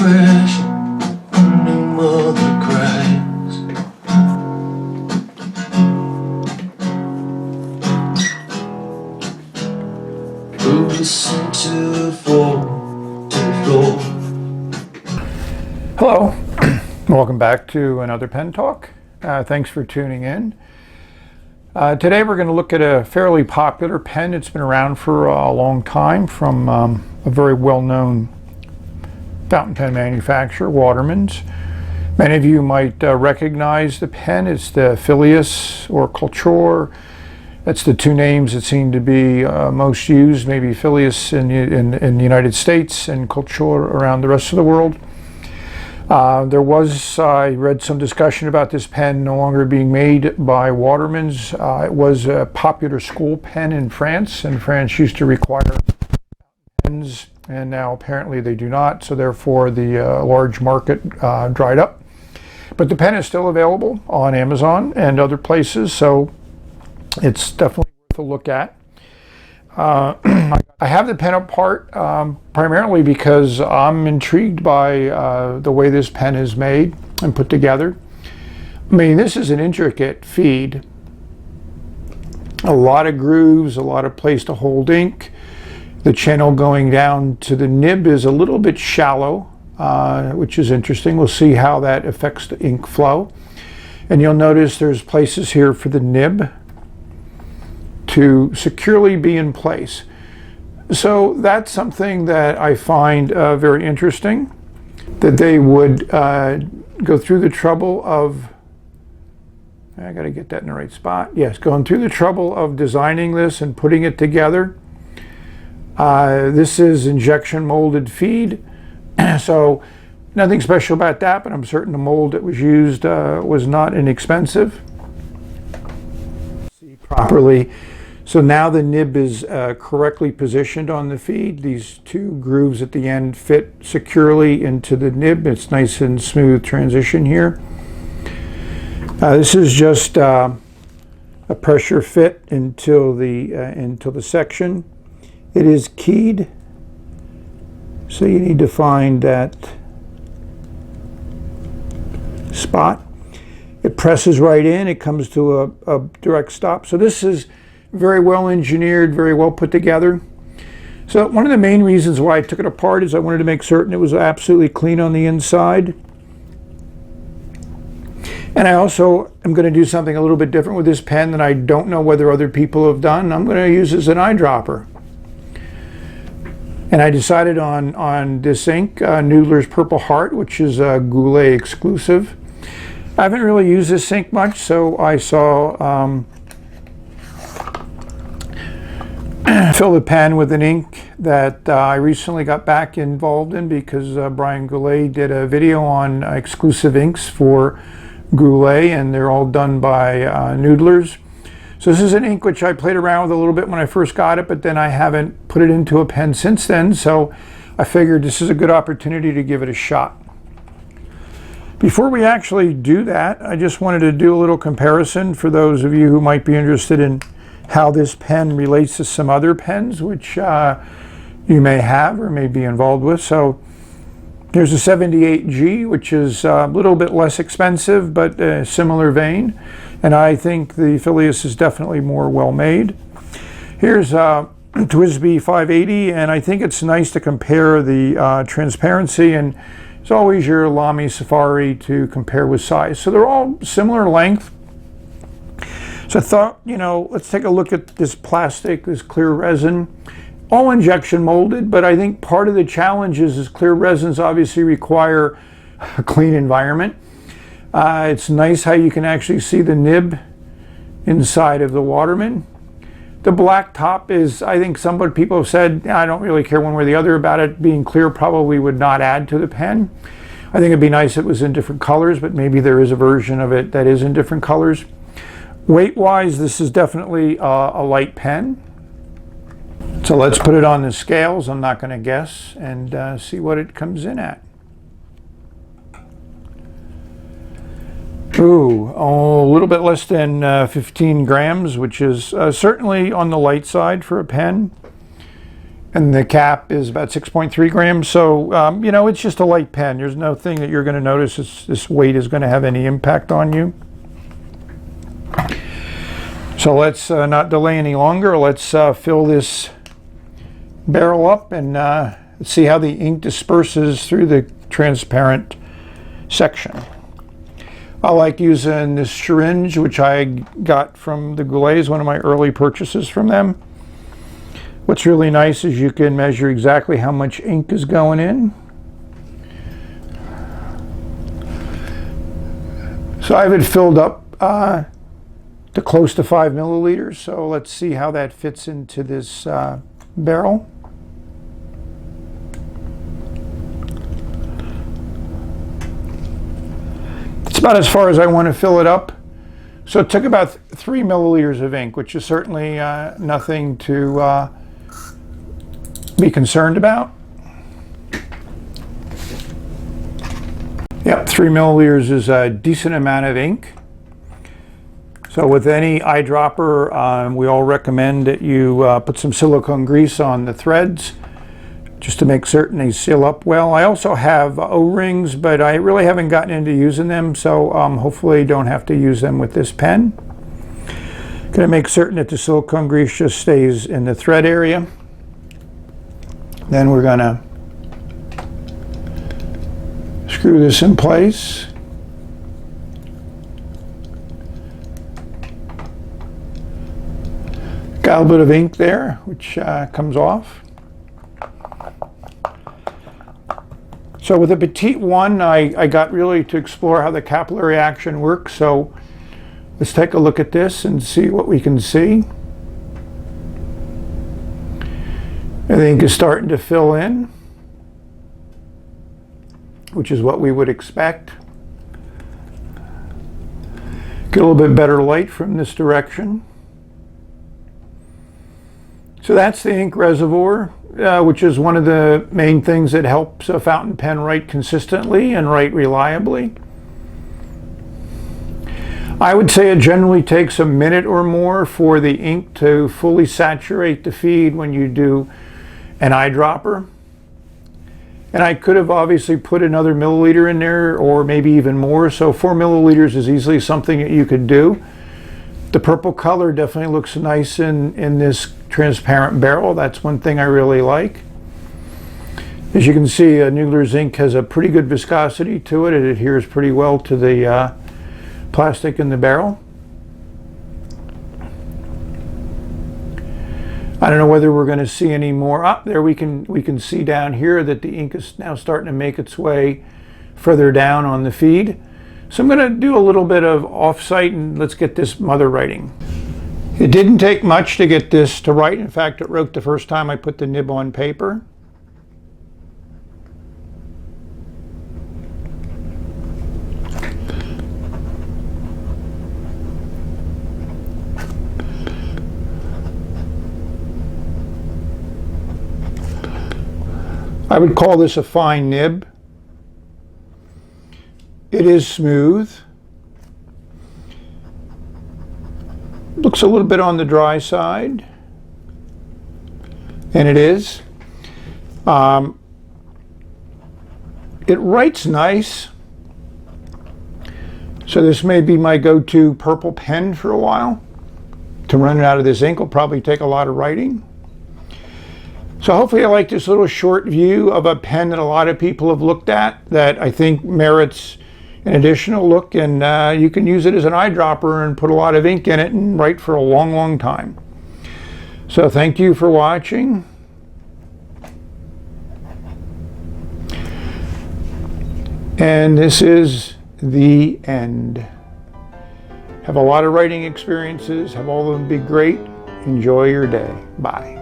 fresh when your mother cries. Who listen to the fall, to the floor. Hello, welcome back to another pen talk. Thanks for tuning in. Today we're going to look at a fairly popular pen. It's been around for a long time from a very well-known fountain pen manufacturer, Watermans. Many of you might recognize the pen. It's the Phileas or Kultur. That's the two names that seem to be most used, maybe Phileas in the United States and Kultur around the rest of the world. I read some discussion about this pen no longer being made by Watermans. It was a popular school pen in France, and France used to require pens, and now apparently they do not, so therefore the large market dried up. But the pen is still available on Amazon and other places, so it's definitely worth a look at. I have the pen apart primarily because I'm intrigued by the way this pen is made and put together. I mean, this is an intricate feed. A lot of grooves, a lot of place to hold ink. The channel going down to the nib is a little bit shallow, which is interesting. We'll see how that affects the ink flow. And you'll notice there's places here for the nib to securely be in place. So that's something that I find very interesting, that they would go through the trouble of, I gotta get that in the right spot. Yes, going through the trouble of designing this and putting it together. This is injection molded feed, so nothing special about that, but I'm certain the mold that was used was not inexpensive. See properly. So now the nib is correctly positioned on the feed. These two grooves at the end fit securely into the nib. It's nice and smooth transition here. This is just a pressure fit until the section. It is keyed, so you need to find that spot. It presses right in. It comes to a direct stop. So this is very well engineered, very well put together. So one of the main reasons why I took it apart is I wanted to make certain it was absolutely clean on the inside. And I also am going to do something a little bit different with this pen that I don't know whether other people have done. I'm going to use this as an eyedropper. And I decided on this ink, Noodler's Purple Heart, which is a Goulet exclusive. I haven't really used this ink much, so I saw fill the pen with an ink that I recently got back involved in because Brian Goulet did a video on exclusive inks for Goulet, and they're all done by Noodlers. So this is an ink which I played around with a little bit when I first got it, but then I haven't put it into a pen since then, so I figured this is a good opportunity to give it a shot. Before we actually do that, I just wanted to do a little comparison for those of you who might be interested in how this pen relates to some other pens which you may have or may be involved with. So here's a 78G, which is a little bit less expensive, but a similar vein. And I think the Phileas is definitely more well made. Here's a TWSBI 580, and I think it's nice to compare the transparency, and it's always your Lamy Safari to compare with size. So they're all similar length. So I thought, let's take a look at this plastic, this clear resin. All injection molded, but I think part of the challenge is clear resins obviously require a clean environment. It's nice how you can actually see the nib inside of the Waterman. The black top is, I think people have said, I don't really care one way or the other about it being clear, probably would not add to the pen. I think it'd be nice if it was in different colors, but maybe there is a version of it that is in different colors. Weight-wise, this is definitely a light pen. So let's put it on the scales. I'm not going to guess, and see what it comes in at. Ooh, a little bit less than 15 grams, which is certainly on the light side for a pen. And the cap is about 6.3 grams. So, you know, it's just a light pen. There's no thing that you're going to notice this weight is going to have any impact on you. So let's not delay any longer. Let's fill this barrel up and see how the ink disperses through the transparent section. I like using this syringe, which I got from the Goulets, one of my early purchases from them. What's really nice is you can measure exactly how much ink is going in. So I have it filled up to close to 5 milliliters. So let's see how that fits into this barrel. It's about as far as I want to fill it up. So it took about 3 milliliters of ink, which is certainly nothing to be concerned about. Yep, 3 milliliters is a decent amount of ink. So with any eyedropper, we all recommend that you put some silicone grease on the threads just to make certain they seal up well. I also have O-rings, but I really haven't gotten into using them, so hopefully don't have to use them with this pen. Going to make certain that the silicone grease just stays in the thread area. Then we're going to screw this in place. Got a little bit of ink there, which comes off. So with the Petite one, I got really to explore how the capillary action works. So let's take a look at this and see what we can see. The ink is starting to fill in, which is what we would expect. Get a little bit better light from this direction. So that's the ink reservoir, which is one of the main things that helps a fountain pen write consistently and write reliably. I would say it generally takes a minute or more for the ink to fully saturate the feed when you do an eyedropper. And I could have obviously put another milliliter in there, or maybe even more, so 4 milliliters is easily something that you could do. The purple color definitely looks nice in this transparent barrel. That's one thing I really like. As you can see, Noodler's ink has a pretty good viscosity to it. It adheres pretty well to the plastic in the barrel. I don't know whether we're going to see any more. Up there we can see down here that the ink is now starting to make its way further down on the feed. So I'm going to do a little bit of off-site and let's get this mother writing. It didn't take much to get this to write. In fact, it wrote the first time I put the nib on paper. I would call this a fine nib. It is smooth. Looks a little bit on the dry side, and it is. It writes nice. So this may be my go-to purple pen for a while. To run it out of this ink will probably take a lot of writing. So hopefully I like this little short view of a pen that a lot of people have looked at that I think merits an additional look, and you can use it as an eyedropper and put a lot of ink in it and write for a long, long time. So thank you for watching. And this is the end. Have a lot of writing experiences. Have all of them be great. Enjoy your day. Bye.